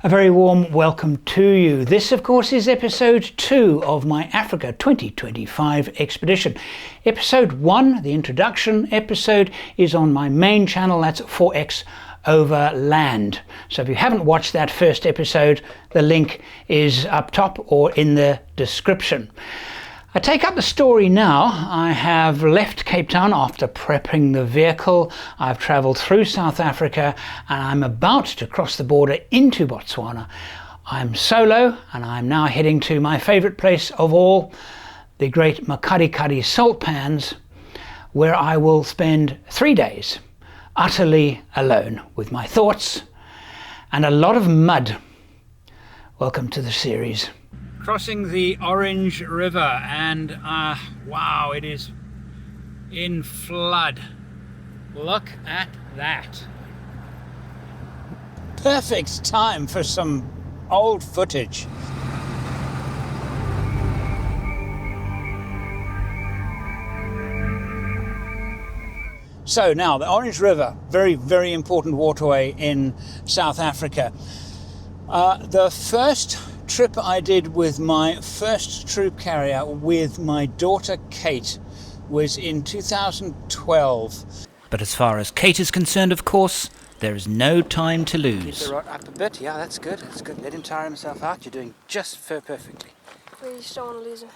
A very warm welcome to you. This, of course, is episode 2 of my Africa 2025 expedition. Episode 1, the introduction episode, is on my main channel. That's 4X Overland. So if you haven't watched that first episode, the link is up top or in the description. I take up the story now. I have left Cape Town after prepping the vehicle. I've travelled through South Africa and I'm about to cross the border into Botswana. I'm solo and I'm now heading to my favourite place of all, the great Mahalapi salt pans, where I will spend 3 days utterly alone with my thoughts and a lot of mud. Welcome to the series. Crossing the Orange River and wow, it is in flood. Look at that. Perfect time for some old footage. So now the Orange River, very, very important waterway in South Africa. The first trip I did with my first troop carrier with my daughter Kate was in 2012. But as far as Kate is concerned, of course, there is no time to lose. Keep the rod up a bit. Yeah, that's good. That's good. Let him tire himself out. You're doing just perfectly. We just don't want to lose him.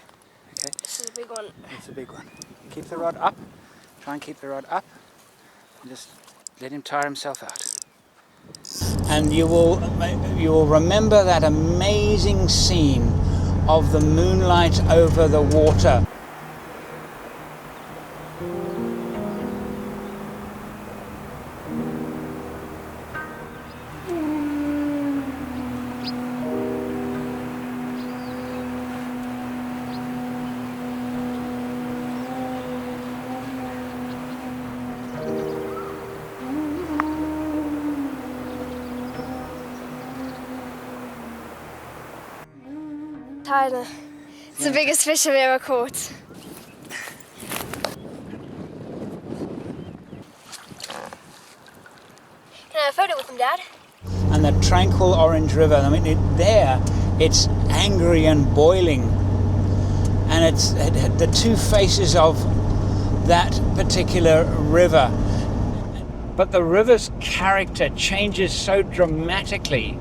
Okay. This is a big one. It's a big one. Keep the rod up. Try and keep the rod up. And just let him tire himself out. And you will remember that amazing scene of the moonlight over the water. Tyler, it's the biggest fish I've ever caught. Can I have a photo with him, Dad? And the tranquil Orange River, I mean, it's angry and boiling. And it's the two faces of that particular river. But the river's character changes so dramatically.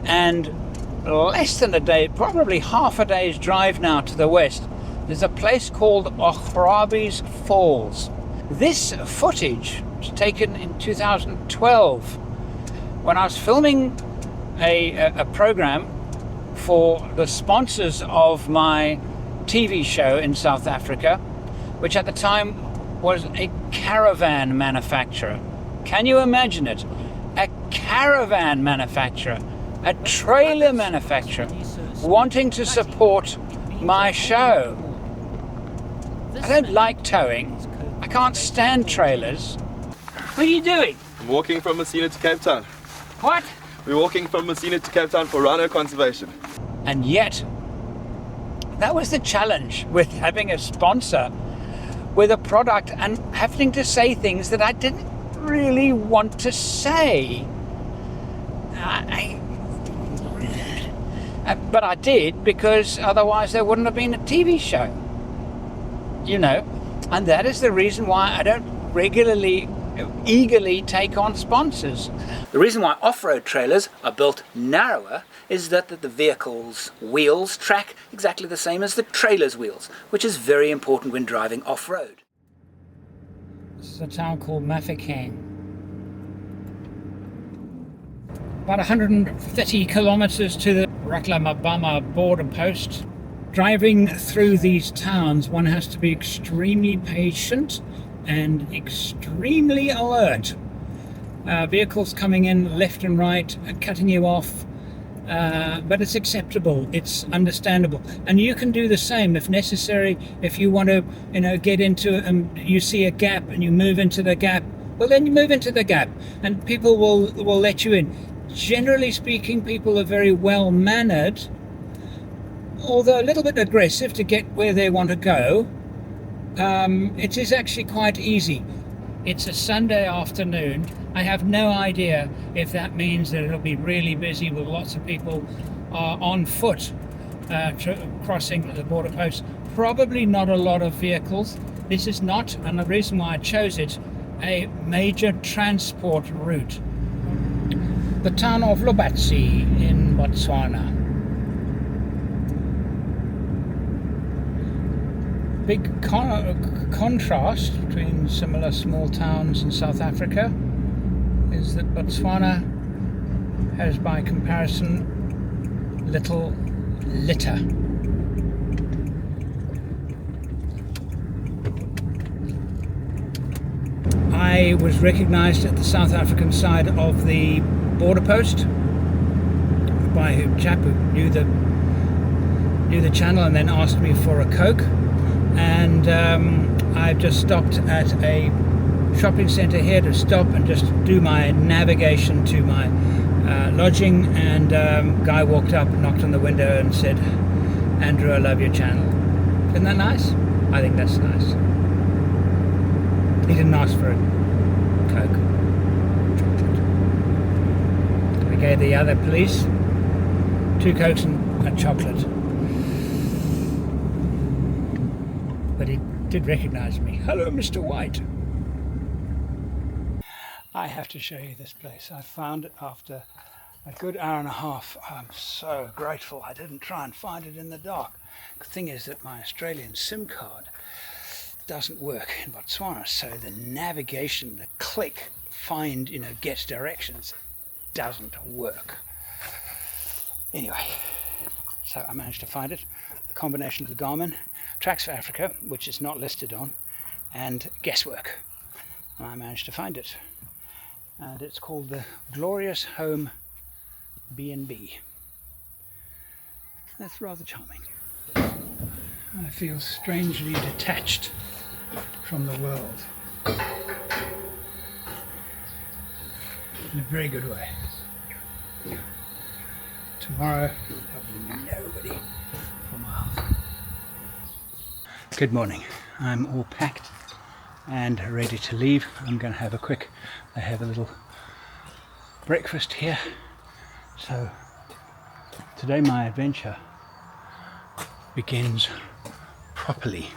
And less than a day, probably half a day's drive now to the west, there's a place called Mahalapi's Falls. This footage was taken in 2012 when I was filming a program for the sponsors of my TV show in South Africa, which at the time was a caravan manufacturer. Can you imagine it? A caravan manufacturer. A trailer manufacturer wanting to support my show. I don't like towing. I can't stand trailers. What are you doing? I'm walking from Messina to Cape Town. What? We're walking from Messina to Cape Town for rhino conservation. And yet, that was the challenge with having a sponsor with a product and having to say things that I didn't really want to say. But I did, because otherwise there wouldn't have been a TV show, you know, and that is the reason why I don't regularly, eagerly take on sponsors. The reason why off-road trailers are built narrower is that the vehicle's wheels track exactly the same as the trailer's wheels, which is very important when driving off-road. This is a town called Mafik. About 130 kilometers to the Raklamabama border post. Driving through these towns, one has to be extremely patient and extremely alert. Vehicles coming in left and right, cutting you off, but it's acceptable, it's understandable. And you can do the same if necessary. If you want to, get into it and you see a gap and you move into the gap, well then you move into the gap and people will let you in. Generally speaking, people are very well mannered, although a little bit aggressive to get where they want to go. It is actually quite easy. It's a Sunday afternoon I have no idea if that means that it'll be really busy with lots of people on foot crossing the border post. Probably not a lot of vehicles. This is not, and the reason why I chose it, a major transport route. The town of Lobatse in Botswana. Big contrast between similar small towns in South Africa is that Botswana has, by comparison, little litter. I was recognised at the South African side of the border post by a chap who knew the channel and then asked me for a Coke. And I've just stopped at a shopping centre here to stop and just do my navigation to my lodging, and guy walked up, knocked on the window and said, "Andrew, I love your channel." Isn't that nice? I think that's nice. He didn't ask for a Coke. Chocolate. I gave the other police 2 Cokes and a chocolate. But he did recognise me. "Hello, Mr. White." I have to show you this place. I found it after a good hour and a half. I'm so grateful I didn't try and find it in the dark. The thing is that my Australian SIM card doesn't work in Botswana, so the navigation, the click, find, get directions, doesn't work. Anyway, so I managed to find it. The combination of the Garmin, Tracks for Africa, which is not listed on, and guesswork. And I managed to find it. And it's called the Glorious Home B&B. That's rather charming. I feel strangely detached from the world. In a very good way. Tomorrow there'll be nobody for miles. Good morning. I'm all packed and ready to leave. I'm going to have I have a little breakfast here. So today my adventure begins properly.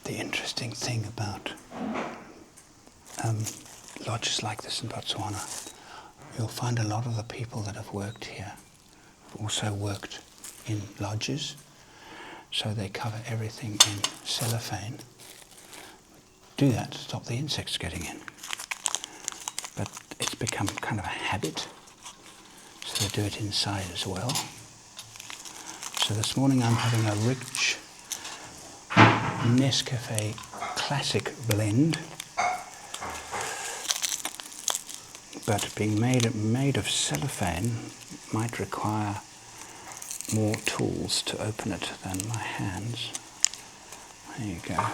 The interesting thing about lodges like this in Botswana, you'll find a lot of the people that have worked here have also worked in lodges, so they cover everything in cellophane. Do that to stop the insects getting in. But it's become kind of a habit, so they do it inside as well. So this morning I'm having a rich Nescafe Classic blend, but being made of cellophane might require more tools to open it than my hands. There you go.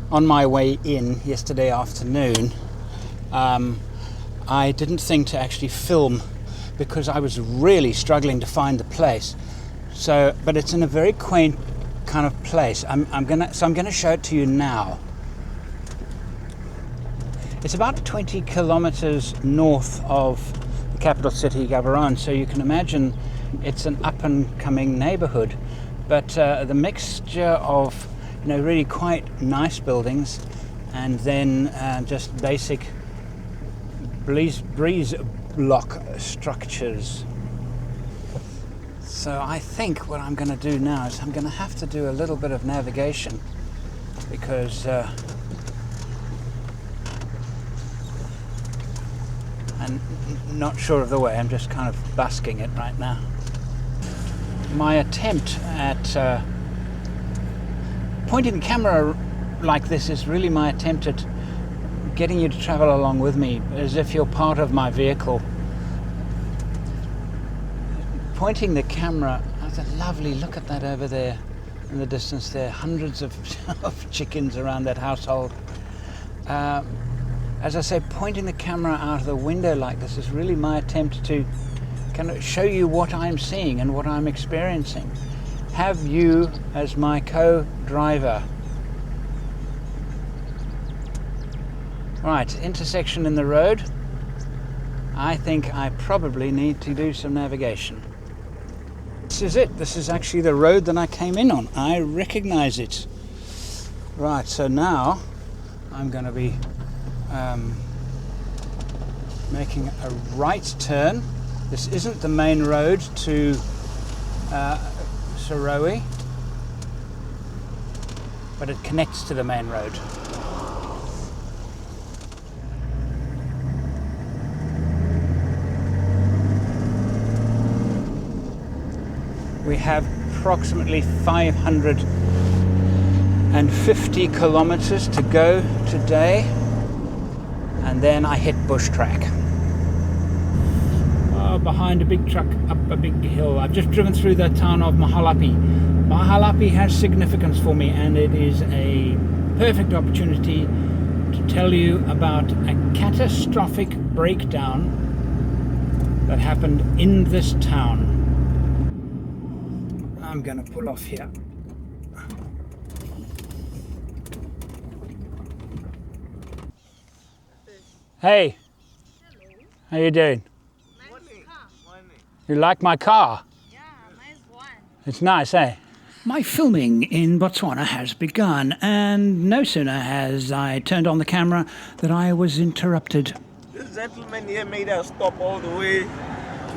On my way in yesterday afternoon, I didn't think to actually film because I was really struggling to find the place. So, but it's in a very quaint kind of place. I'm gonna show it to you now. It's about 20 kilometers north of the capital city, Gaborone. So you can imagine it's an up and coming neighborhood. But the mixture of really quite nice buildings and then just basic breeze block structures. So I think what I'm going to do now is I'm going to have to do a little bit of navigation because I'm not sure of the way. I'm just kind of busking it right now. My attempt at pointing the camera like this is really my attempt at getting you to travel along with me as if you're part of my vehicle. Pointing the camera, that's a lovely look at that over there in the distance there. Hundreds of chickens around that household. As I say, pointing the camera out of the window like this is really my attempt to kind of show you what I'm seeing and what I'm experiencing. Have you as my co-driver. Right, intersection in the road. I think I probably need to do some navigation. This is it. This is actually the road that I came in on. I recognize it. Right, so now I'm going to be making a right turn. This isn't the main road to Saroe, but it connects to the main road. We have approximately 550 kilometers to go today, and then I hit bush track. Behind a big truck up a big hill. I've just driven through the town of Mahalapi. Mahalapi has significance for me, and it is a perfect opportunity to tell you about a catastrophic breakdown that happened in this town. I'm going to pull off here. Hey, how you doing? You like my car? Yeah, nice one. It's nice, eh? My filming in Botswana has begun, and no sooner has I turned on the camera that I was interrupted. This gentleman here made us stop all the way to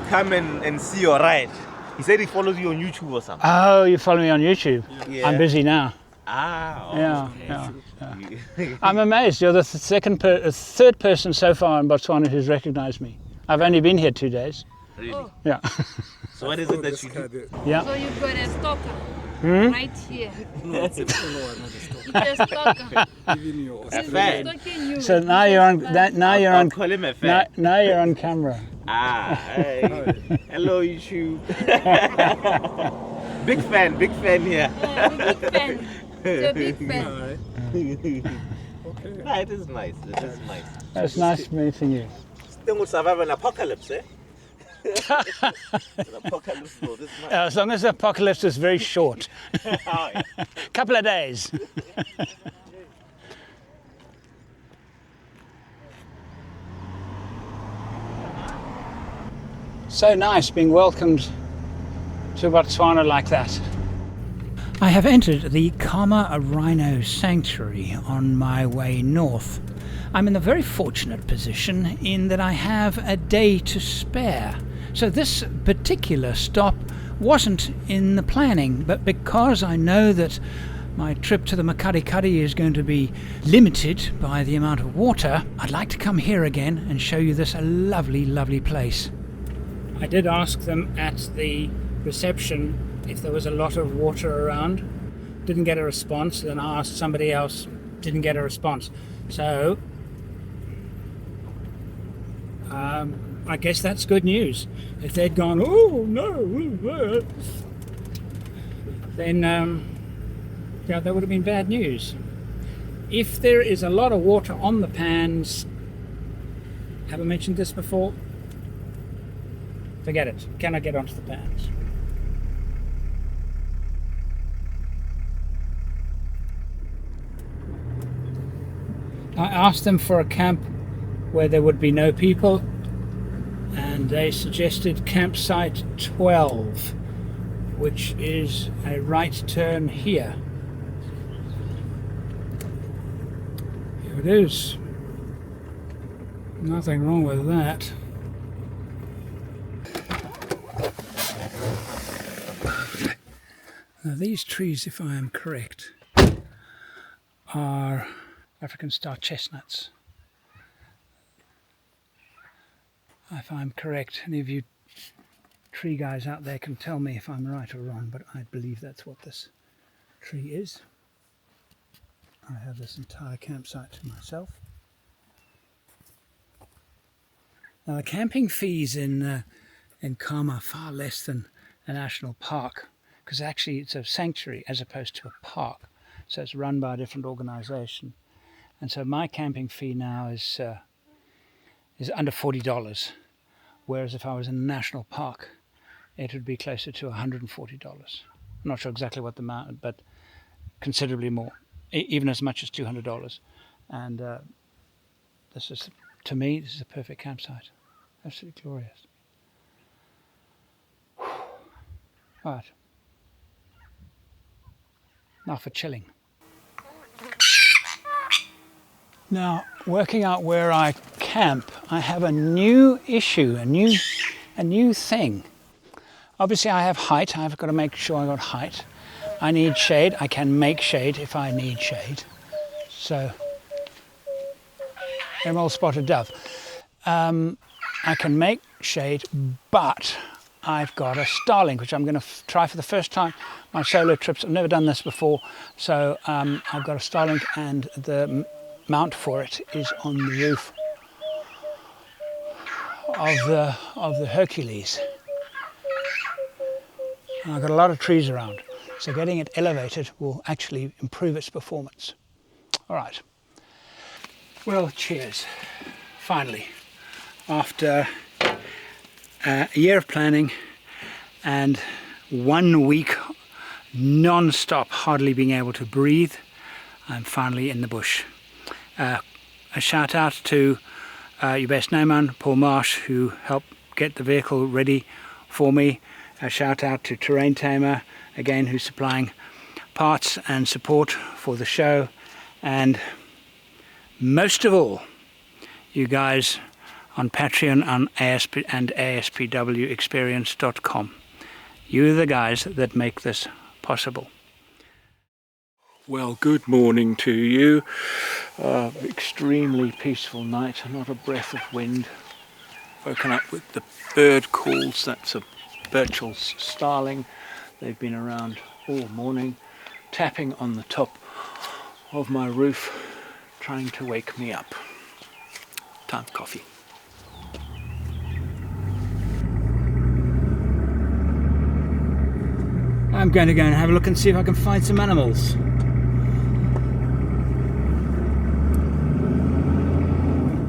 come and see your ride. He said he follows you on YouTube or something. Oh, you follow me on YouTube? Yeah. I'm busy now. Ah, Yeah, okay. yeah. I'm amazed. You're the third person so far in Botswana who's recognized me. I've only been here 2 days. Really? Oh. Yeah. So what is it that you do? Yeah. So you've got a stalker right here. It's a stalker. A He's fan. stalking you. So now you're on. Now you're I'll on. call him a fan. Now you're on camera. Ah, hey. Hello YouTube. Big fan here. Yeah, I'm a big fan. He's a big fan. Okay. Ah, it is nice. It is nice. It's nice meeting you. Still would survive an apocalypse, eh? An apocalypse, no, this is nice. As long as the apocalypse is very short. Oh, yeah. Couple of days. So nice being welcomed to Botswana like that. I have entered the Khama Rhino Sanctuary on my way north. I'm in a very fortunate position in that I have a day to spare. So this particular stop wasn't in the planning, but because I know that my trip to the Makarikari is going to be limited by the amount of water, I'd like to come here again and show you this lovely, lovely place. I did ask them at the reception if there was a lot of water around. Didn't get a response. Then I asked somebody else, didn't get a response. So I guess that's good news. If they'd gone, oh no, then yeah, that would have been bad news. If there is a lot of water on the pans, have I mentioned this before? Forget it. Cannot get onto the pans. I asked them for a camp where there would be no people, and they suggested campsite 12, which is a right turn here. Here it is. Nothing wrong with that. Now these trees, if I am correct, are African star chestnuts. If I'm correct, any of you tree guys out there can tell me if I'm right or wrong, but I believe that's what this tree is. I have this entire campsite to myself. Now the camping fees in Khama are far less than a national park, because actually it's a sanctuary as opposed to a park, so it's run by a different organisation. And so my camping fee now is under $40, whereas if I was in a national park, it would be closer to $140. I'm not sure exactly what the amount, but considerably more, even as much as $200. And this is, to me, this is a perfect campsite. Absolutely glorious. Right. Now for chilling. Now, working out where I camp, I have a new issue, a new thing. Obviously I have height, I've got to make sure I got height. I need shade, I can make shade if I need shade. So, emerald spotted dove. I can make shade, but I've got a Starlink, which I'm going to try for the first time. My solo trips, I've never done this before. So I've got a Starlink, and the mount for it is on the roof of the Hercules. And I've got a lot of trees around, so getting it elevated will actually improve its performance. All right. Well, cheers. Finally, after a year of planning and 1 week non-stop, hardly being able to breathe, I'm finally in the bush. A shout out to your best man, Paul Marsh, who helped get the vehicle ready for me. A shout out to Terrain Tamer, again, who's supplying parts and support for the show. And most of all, you guys on Patreon on ASP and ASPWexperience.com. You're the guys that make this possible. Well, good morning to you. Extremely peaceful night, not a breath of wind. Woken up with the bird calls. That's a Birchall's starling. They've been around all morning, tapping on the top of my roof, trying to wake me up. Time for coffee. I'm going to go and have a look and see if I can find some animals.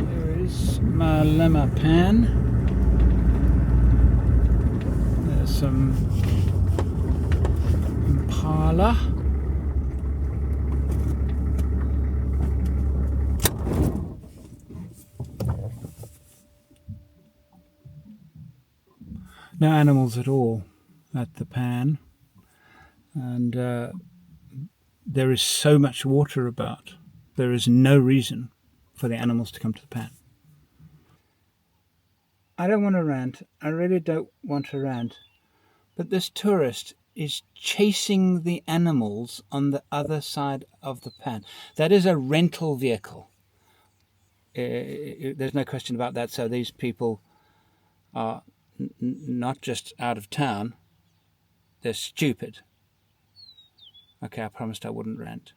There is my lemma pan. There's some impala. No animals at all at the pan. And there is so much water about. There is no reason for the animals to come to the pan. I don't want to rant. I really don't want to rant. But this tourist is chasing the animals on the other side of the pan. That is a rental vehicle. There's no question about that. So these people are not just out of town. They're stupid. Okay, I promised I wouldn't rant.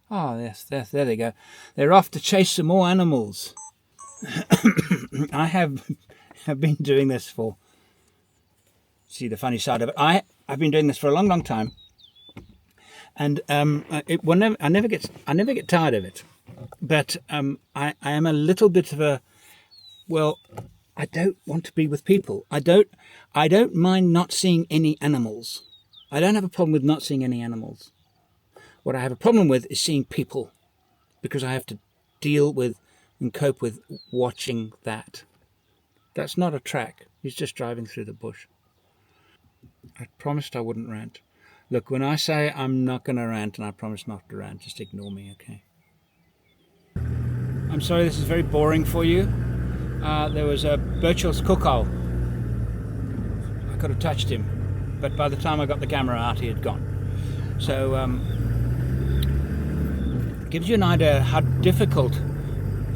Oh, yes, there they go. They're off to chase some more animals. I have been doing this for... See the funny side of it. I've been doing this for a long, long time, and I never get tired of it. But I am a little bit of a... Well, I don't want to be with people. I don't mind not seeing any animals. I don't have a problem with not seeing any animals. What I have a problem with is seeing people, because I have to deal with and cope with watching that. That's not a track. He's just driving through the bush. I promised I wouldn't rant. Look, when I say I'm not going to rant and I promise not to rant, just ignore me, okay? I'm sorry this is very boring for you. There was a Birchall's cuckoo. I could have touched him, but by the time I got the camera out, he had gone. So, gives you an idea how difficult.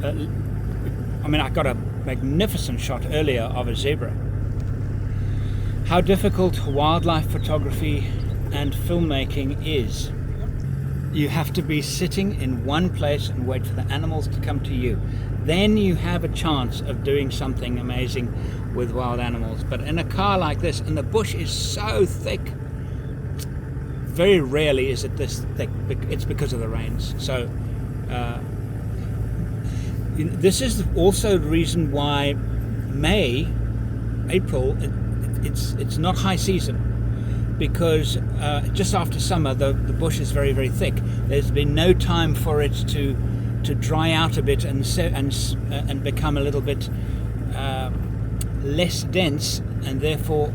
I got a magnificent shot earlier of a zebra. How difficult wildlife photography and filmmaking is. You have to be sitting in one place and wait for the animals to come to you. Then you have a chance of doing something amazing with wild animals. But in a car like this, and the bush is so thick, very rarely is it this thick. It's because of the rains. So this is also the reason why April, it's not high season. Because just after summer the bush is very, very thick. There's been no time for it to dry out a bit and become a little bit less dense, and therefore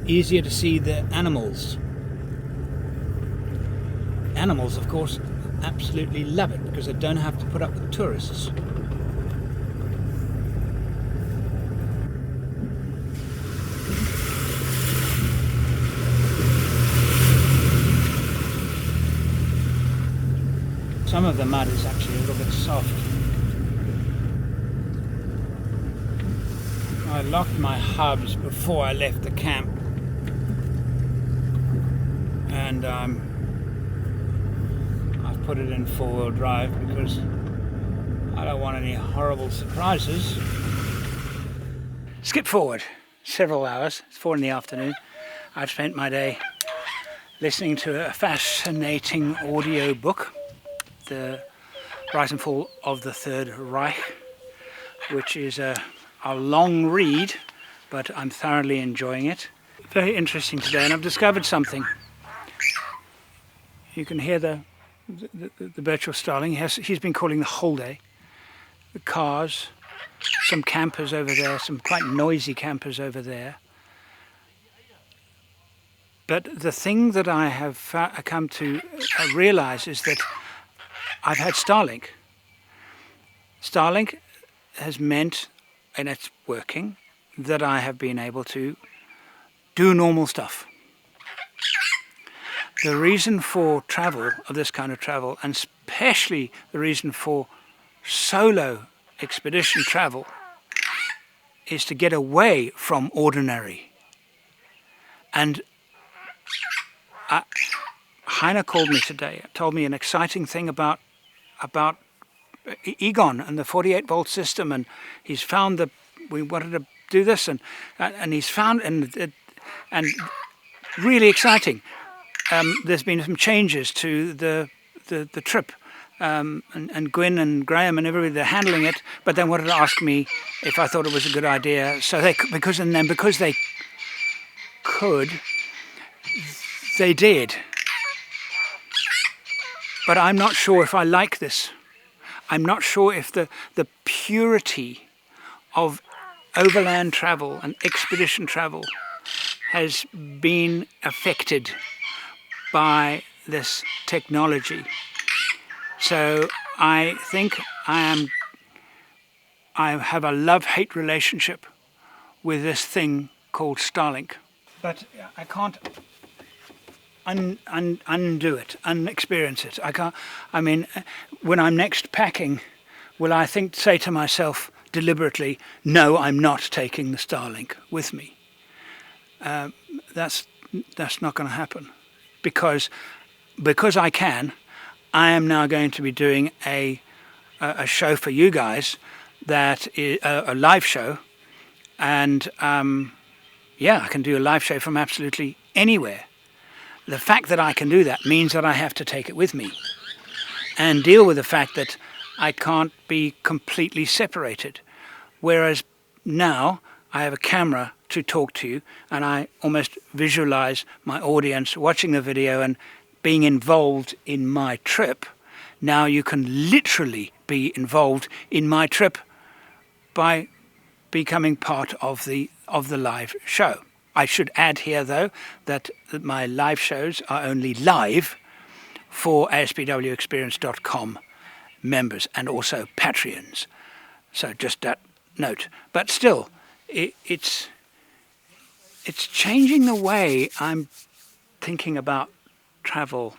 easier to see the animals. Animals, of course, absolutely love it because they don't have to put up with tourists. Some of the mud is actually a little bit soft. I locked my hubs before I left the camp, and I've put it in four-wheel drive because I don't want any horrible surprises. Skip forward several hours. It's 4 in the afternoon. I've spent my day listening to a fascinating audio book, The Rise and Fall of the Third Reich, which is a long read, but I'm thoroughly enjoying it. Very interesting today, and I've discovered something. You can hear the virtual starling. He's been calling the whole day. The cars, some campers over there, some quite noisy campers over there. But the thing that I have come to realize is that I've had Starlink. Starlink has meant, and it's working, that I have been able to do normal stuff. The reason for travel, of this kind of travel, and especially the reason for solo expedition travel, is to get away from ordinary. And Heiner called me today, told me an exciting thing about Egon and the 48-volt system, and he's found that we wanted to do this, and he's found, and really exciting. There's been some changes to the trip, and Gwyn and Graham and everybody, they're handling it, but they wanted to ask me if I thought it was a good idea. So because they could, they did. But I'm not sure if I like this. I'm not sure if the purity of overland travel and expedition travel has been affected by this technology. So I think I have a love-hate relationship with this thing called Starlink. But I can't undo it, unexperience it. I can't. I mean, when I'm next packing, will I say to myself deliberately, no, I'm not taking the Starlink with me? That's not going to happen, because I can. I am now going to be doing a show for you guys, that is a live show, and yeah, I can do a live show from absolutely anywhere. The fact that I can do that means that I have to take it with me and deal with the fact that I can't be completely separated. Whereas now I have a camera to talk to you, and I almost visualize my audience watching the video and being involved in my trip. Now you can literally be involved in my trip by becoming part of the live show. I should add here, though, that my live shows are only live for ASPWexperience.com members and also Patreons. So just that note. But still, it's changing the way I'm thinking about travel.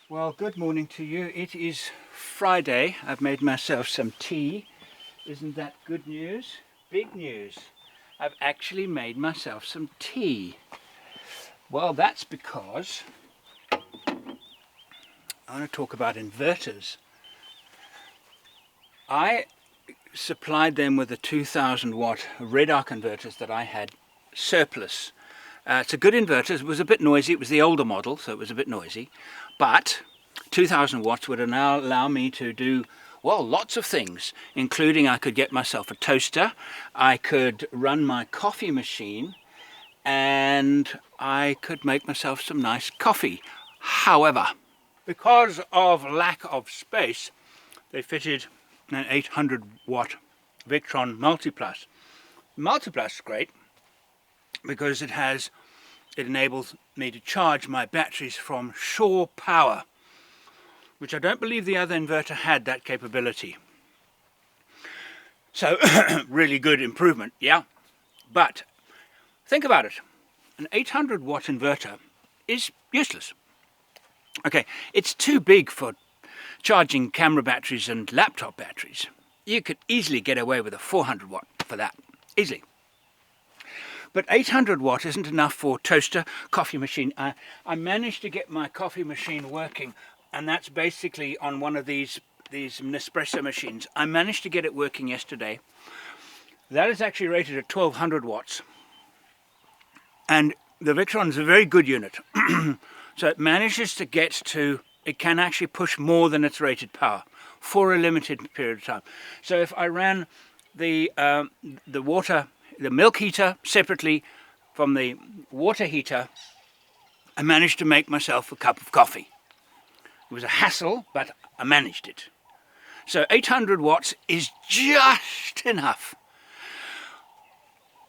Well, good morning to you. It is Friday. I've made myself some tea. Isn't that good news? Big news. I've actually made myself some tea. Well, that's because I want to talk about inverters. I supplied them with the 2000 watt red arc inverters that I had surplus. It's a good inverter. It was a bit noisy. It was the older model, so it was a bit noisy. But 2000 watts would now allow me to do, well, lots of things, including I could get myself a toaster, I could run my coffee machine, and I could make myself some nice coffee. However, because of lack of space, they fitted an 800 watt Victron Multiplus. Multiplus is great because it enables me to charge my batteries from shore power, which I don't believe the other inverter had that capability. So really good improvement, yeah. But think about it, an 800 watt inverter is useless. Okay, it's too big for charging camera batteries and laptop batteries. You could easily get away with a 400 watt for that, easily. But 800 watt isn't enough for toaster, coffee machine. I managed to get my coffee machine working, and that's basically on one of these Nespresso machines. I managed to get it working yesterday. That is actually rated at 1200 watts. And the Victron is a very good unit. So it manages to get to, it can actually push more than its rated power for a limited period of time. So if I ran the milk heater separately from the water heater, I managed to make myself a cup of coffee. It was a hassle, but I managed it. So 800 watts is just enough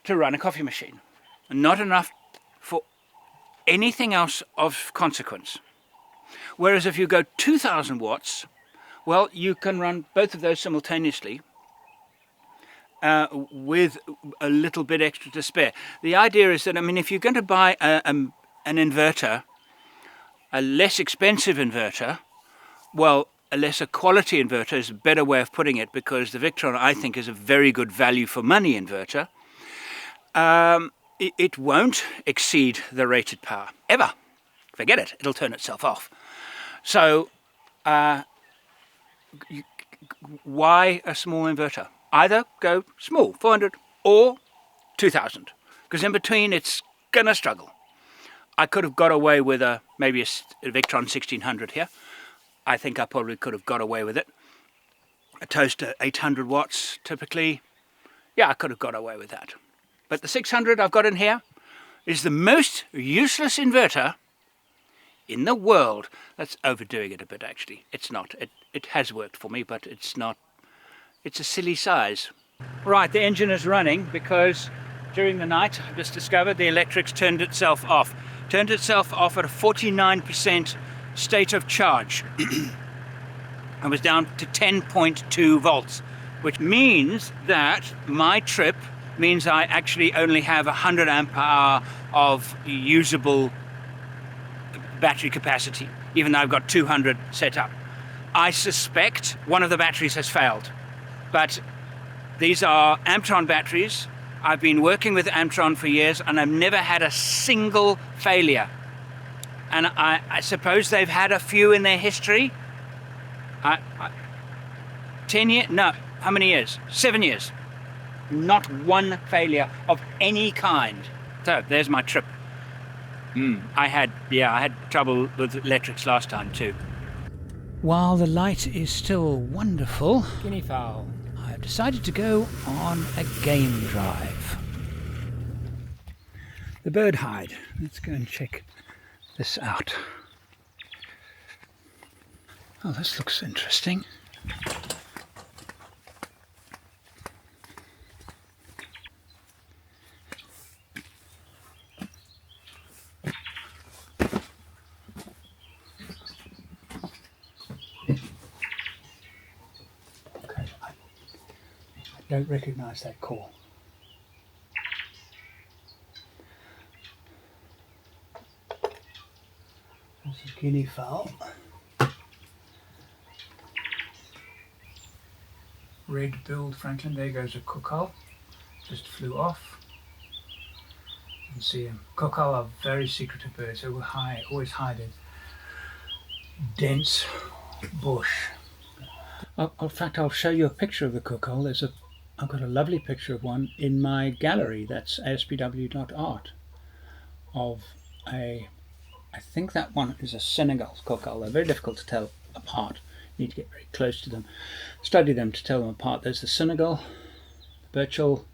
to run a coffee machine, and not enough for anything else of consequence. Whereas if you go 2000 watts, well, you can run both of those simultaneously with a little bit extra to spare. The idea is that, I mean, if you're going to buy an inverter, a less expensive inverter, well, a lesser quality inverter is a better way of putting it, because the Victron, I think, is a very good value for money inverter. It won't exceed the rated power, ever. Forget it, it'll turn itself off. So, why a small inverter? Either go small, 400, or 2000, because in between it's gonna struggle. I could have got away with maybe a Victron 1600 here. I think I probably could have got away with it. A toaster 800 watts typically, yeah, I could have got away with that. But the 600 I've got in here is the most useless inverter in the world. That's overdoing it a bit, actually. It's not. It has worked for me, but it's not. It's a silly size. Right, the engine is running because during the night I've just discovered the electrics turned itself off. Turned itself off at a 49% state of charge. I was down to 10.2 volts, which means that my trip means I actually only have 100 amp hour of usable battery capacity, even though I've got 200 set up. I suspect one of the batteries has failed, but these are Amptron batteries. I've been working with Amptron for years and I've never had a single failure. And I suppose they've had a few in their history. 10 years? No, how many years? 7 years. Not one failure of any kind. So there's my trip. I had trouble with electrics last time too. While the light is still wonderful, guinea fowl, I've decided to go on a game drive. The bird hide. Let's go and check this out. Oh, this looks interesting. Okay, I don't recognize that call. This is guinea fowl. Red-billed Franklin. There goes a cuckoo. Just flew off. You can see him. Cuckoo are very secretive birds. They will hide, always hide dense bush. In fact, I'll show you a picture of the kukal. I've got a lovely picture of one in my gallery. That's ASPW.art of I think that one is a Senegal kukal. They're very difficult to tell apart. You need to get very close to them, study them to tell them apart. There's the Senegal, the Birchall,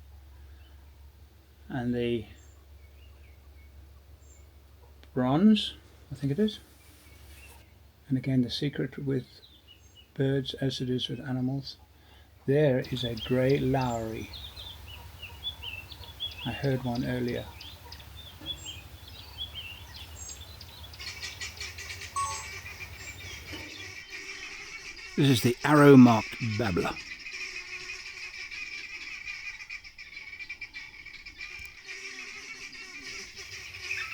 and the bronze, I think it is. And again, the secret with birds as it is with animals. There is a grey lowry. I heard one earlier. This is the arrow-marked babbler.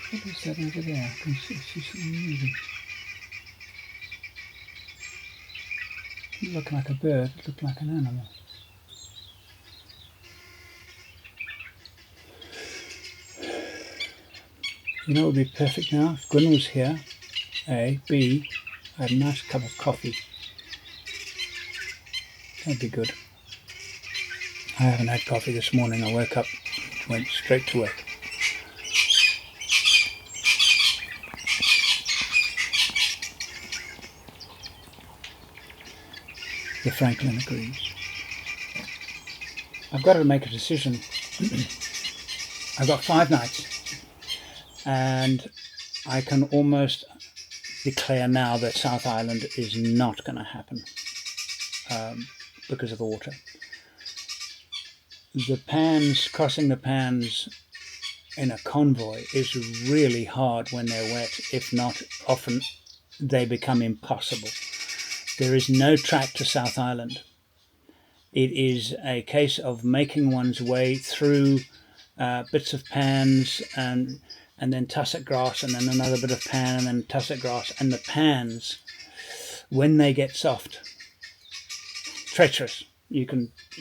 What is that over there? I can see something moving. It doesn't look like a bird, it looked like an animal. You know what would be perfect now? If Gwyn was here, A. B. I had a nice cup of coffee. That'd be good. I haven't had coffee this morning. I woke up, went straight to work. The Franklin agrees. I've got to make a decision. I've got 5 nights, and I can almost declare now that South Island is not going to happen because of the water. The pans, crossing the pans in a convoy is really hard when they're wet. If not, often they become impossible. There is no track to South Island. It is a case of making one's way through bits of pans and then tussock grass, and then another bit of pan, and then tussock grass. And the pans, when they get soft, treacherous. You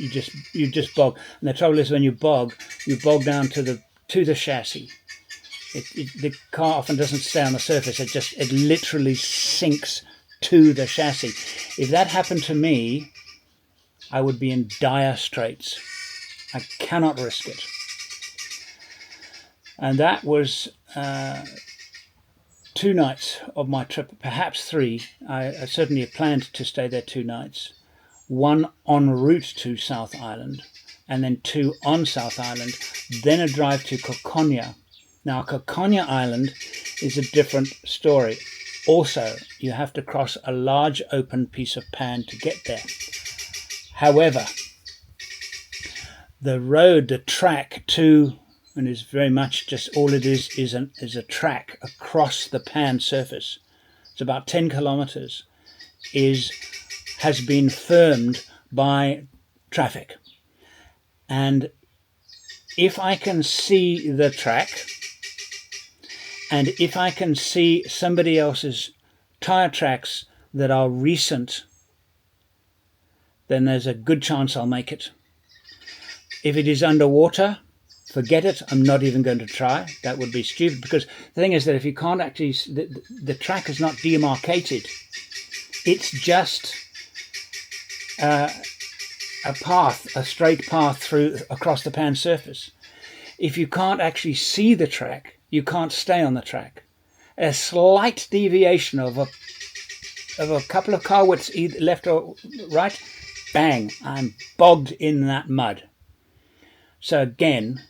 just bog. And the trouble is, when you bog down to the chassis. The car often doesn't stay on the surface. It literally sinks to the chassis. If that happened to me, I would be in dire straits. I cannot risk it. And that was 2 nights of my trip, perhaps 3. I certainly planned to stay there 2 nights. 1 en route to South Island, and then 2 on South Island, then a drive to Kokonya. Now, Kokonya Island is a different story. Also, you have to cross a large open piece of pan to get there. However, the road, the track to, and is very much just all it is a track across the pan surface. It's about 10 kilometers, has been firmed by traffic. And if I can see the track, and if I can see somebody else's tire tracks that are recent, then there's a good chance I'll make it. If it is underwater, forget it. I'm not even going to try. That would be stupid, because the thing is that if you can't actually, the track is not demarcated. It's just a path, a straight path across the pan surface. If you can't actually see the track, you can't stay on the track. A slight deviation of a couple of car widths, either left or right, bang, I'm bogged in that mud. So again,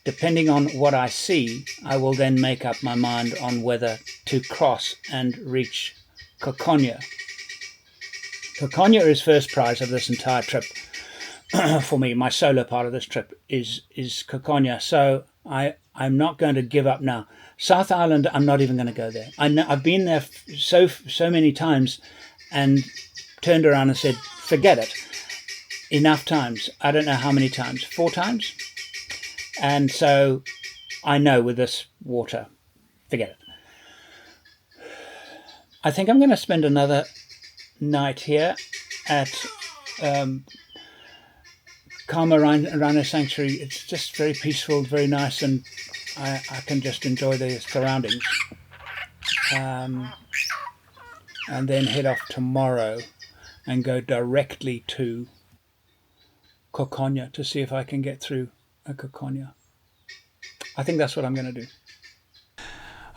depending on what I see, I will then make up my mind on whether to cross and reach Kokonya. Kokonya is first prize of this entire trip. For me, my solo part of this trip is Kokonya. So I'm not going to give up now. South Island, I'm not even going to go there. I've been there so many times and turned around and said, forget it. Enough times. I don't know how many times. 4 times? And so I know with this water, forget it. I think I'm going to spend another night here at Khama Rhino Sanctuary. It's just very peaceful, very nice, and I can just enjoy the surroundings. and then head off tomorrow and go directly to Kokonya to see if I can get through a Kokonya. I think that's what I'm going to do.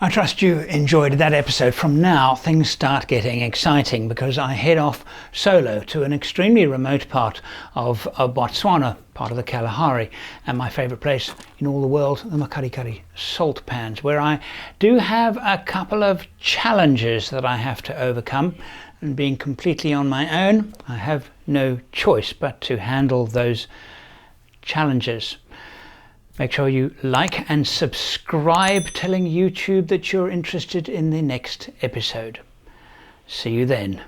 I trust you enjoyed that episode. From now, things start getting exciting because I head off solo to an extremely remote part of Botswana, part of the Kalahari, and my favourite place in all the world, the Makarikari salt pans, where I do have a couple of challenges that I have to overcome. And being completely on my own, I have no choice but to handle those challenges. Make sure you like and subscribe, telling YouTube that you're interested in the next episode. See you then.